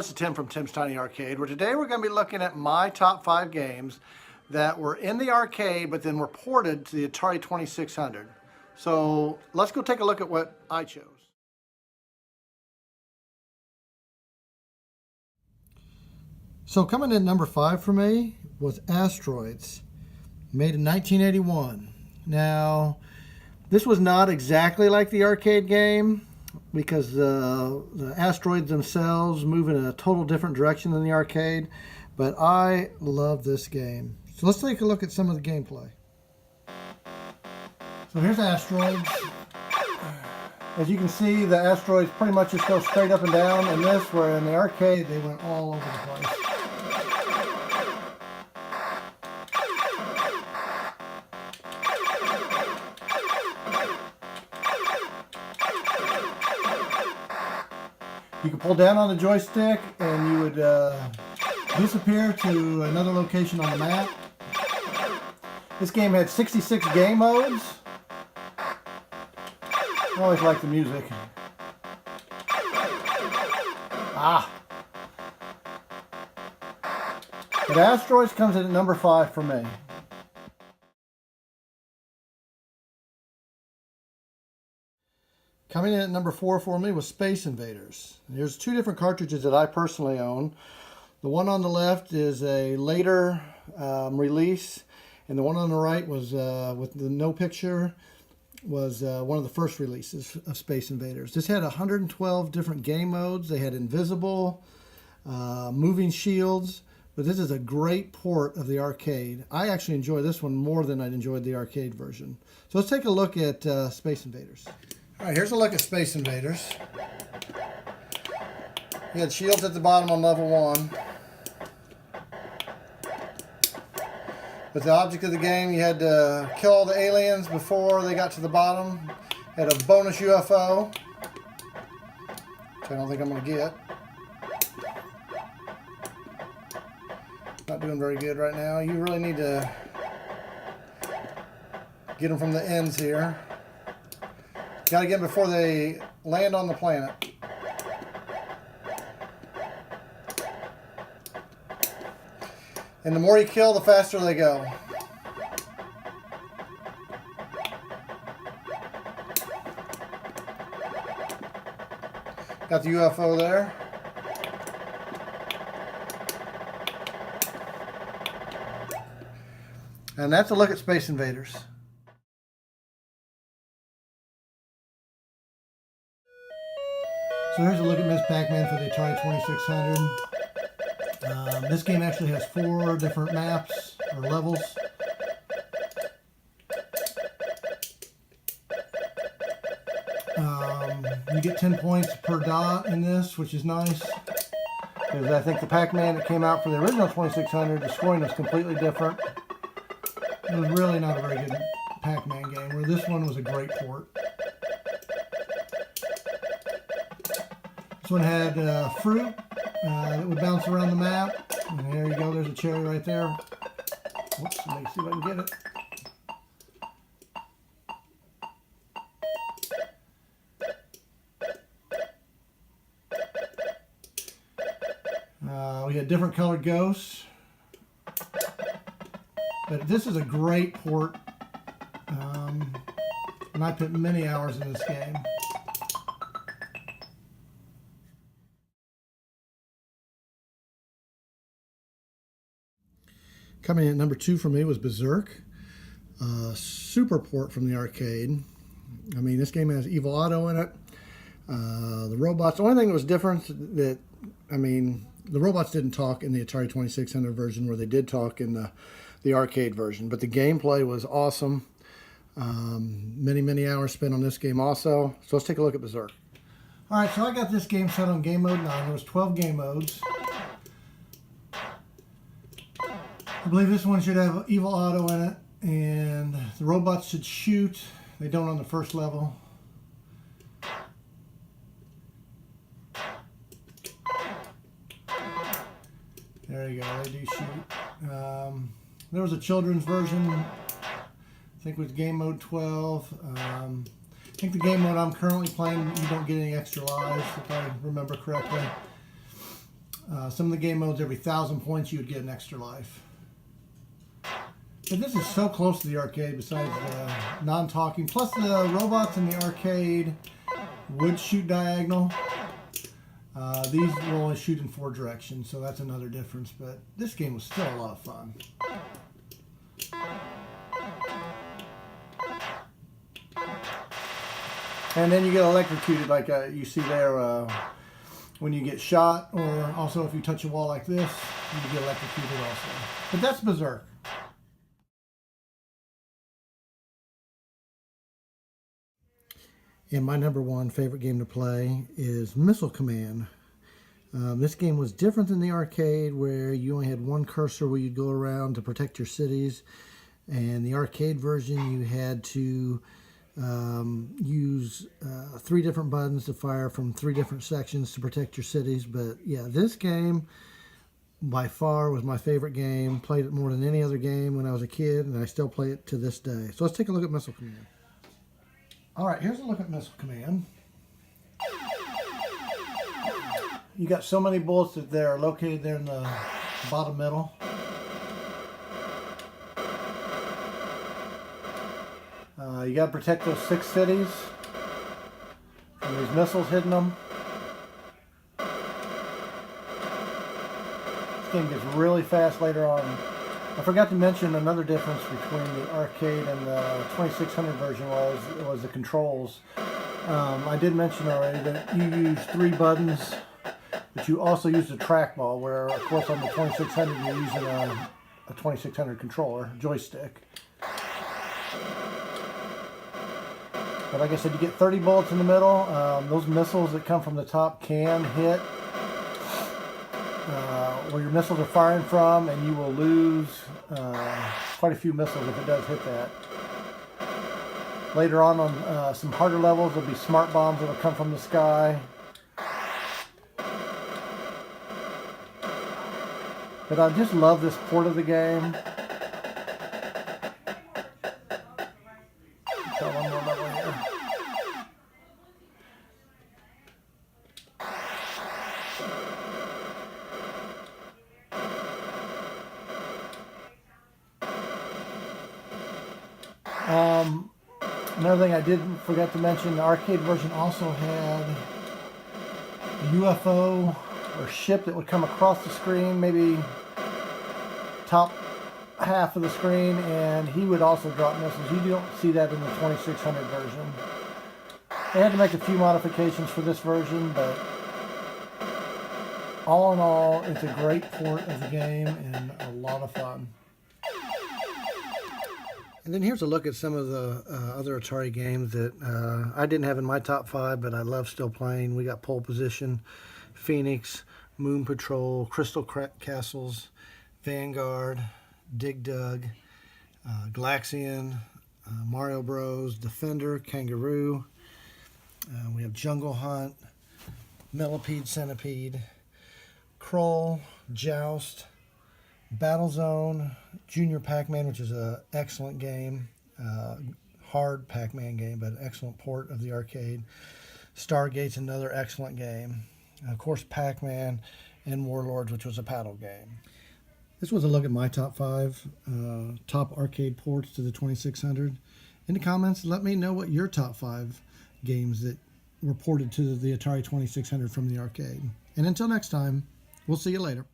this is Tim from Tim's Tiny Arcade, where today we're going to be looking at my top 5 games that were in the arcade but then were ported to the Atari 2600. So let's go take a look at what I chose. So coming in number 5 for me was Asteroids, made in 1981. Now, this was not exactly like the arcade game, because the asteroids themselves move in a total different direction than the arcade, but I love this game. So let's take a look at some of the gameplay. So here's Asteroids. As you can see, the asteroids pretty much just go straight up and down in this, where in the arcade they went all over the place. You can pull down on the joystick and you would disappear to another location on the map. This game had 66 game modes. I always like the music. But Asteroids comes in at number 5 for me. Coming in at number 4 for me was Space Invaders. There's 2 different cartridges that I personally own. The one on the left is a later release, and the one on the right was with the no picture was one of the first releases of Space Invaders. This had 112 different game modes. They had invisible, moving shields, but this is a great port of the arcade. I actually enjoy this one more than I enjoyed the arcade version. So let's take a look at Space Invaders. All right, here's a look at Space Invaders. You had shields at the bottom on level 1. But the object of the game, you had to kill all the aliens before they got to the bottom. Had a bonus UFO, which I don't think I'm going to get. Not doing very good right now. You really need to get them from the ends here. Got to get them before they land on the planet. And the more you kill, the faster they go. Got the UFO there. And that's a look at Space Invaders. So here's a look at Ms. Pac-Man for the Atari 2600. This game actually has 4 different maps or levels. You get 10 points per dot in this, which is nice, because I think the Pac-Man that came out for the original 2600, the scoring was completely different. It was really not a very good Pac-Man game, where this one was a great port. This one had fruit that would bounce around the map. And there you go, there's a cherry right there. Whoops, let me see if I can get it. We had different colored ghosts. But this is a great port. And I put many hours in this game. Coming in at number 2 for me was Berserk. Super port from the arcade. I mean, this game has Evil Otto in it. The robots, the only thing that was different that, I mean, the robots didn't talk in the Atari 2600 version, where they did talk in the arcade version. But the gameplay was awesome. Many hours spent on this game also. So let's take a look at Berserk. All right, so I got this game set on game mode 9. There was 12 game modes. I believe this one should have Evil Otto in it, and the robots should shoot. They don't on the first level. There you go, they do shoot. There was a children's version, I think with game mode 12. I think the game mode I'm currently playing, you don't get any extra lives, if I remember correctly. Some of the game modes, every 1,000 points, you would get an extra life. But this is so close to the arcade, besides the non-talking. Plus, the robots in the arcade would shoot diagonal. These will only shoot in 4 directions, so that's another difference. But this game was still a lot of fun. And then you get electrocuted, like you see there, when you get shot, or also if you touch a wall like this, you get electrocuted also. But that's Berserk. And my #1 favorite game to play is Missile Command. This game was different than the arcade, where you only had one cursor where you'd go around to protect your cities. And the arcade version, you had to use 3 different buttons to fire from 3 different sections to protect your cities. But yeah, this game by far was my favorite game. Played it more than any other game when I was a kid, and I still play it to this day. So let's take a look at Missile Command. Alright, here's a look at Missile Command. You got so many bullets that they're located there in the bottom middle. You got to protect those 6 cities from these missiles hitting them. This game gets really fast later on. I forgot to mention another difference between the arcade and the 2600 version was the controls. I did mention already that you use 3 buttons, but you also use the trackball, where of course on the 2600 you're using a 2600 controller, joystick. But like I said, you get 30 bullets in the middle. Those missiles that come from the top can hit where your missiles are firing from, and you will lose quite a few missiles if it does hit that. Later on some harder levels, there'll be smart bombs that will come from the sky. But I just love this port of the game. Got one more level here. Another thing I did forget to mention, the arcade version also had a UFO or ship that would come across the screen, maybe top half of the screen, and he would also drop missiles. You don't see that in the 2600 version. They had to make a few modifications for this version, but all in all, it's a great port of the game and a lot of fun. And then here's a look at some of the other Atari games that I didn't have in my top 5, but I love still playing. We got Pole Position, Phoenix, Moon Patrol, Crystal Castles, Vanguard, Dig Dug, Galaxian, Mario Bros, Defender, Kangaroo. We have Jungle Hunt, Millipede, Centipede, Kroll, Joust, Battlezone, Junior Pac-Man, which is an excellent game, hard Pac-Man game, but an excellent port of the arcade. Stargate's another excellent game. Of course, Pac-Man and Warlords, which was a paddle game. This was a look at my top 5 top arcade ports to the 2600. In the comments, let me know what your top 5 games that were ported to the Atari 2600 from the arcade. And until next time, we'll see you later.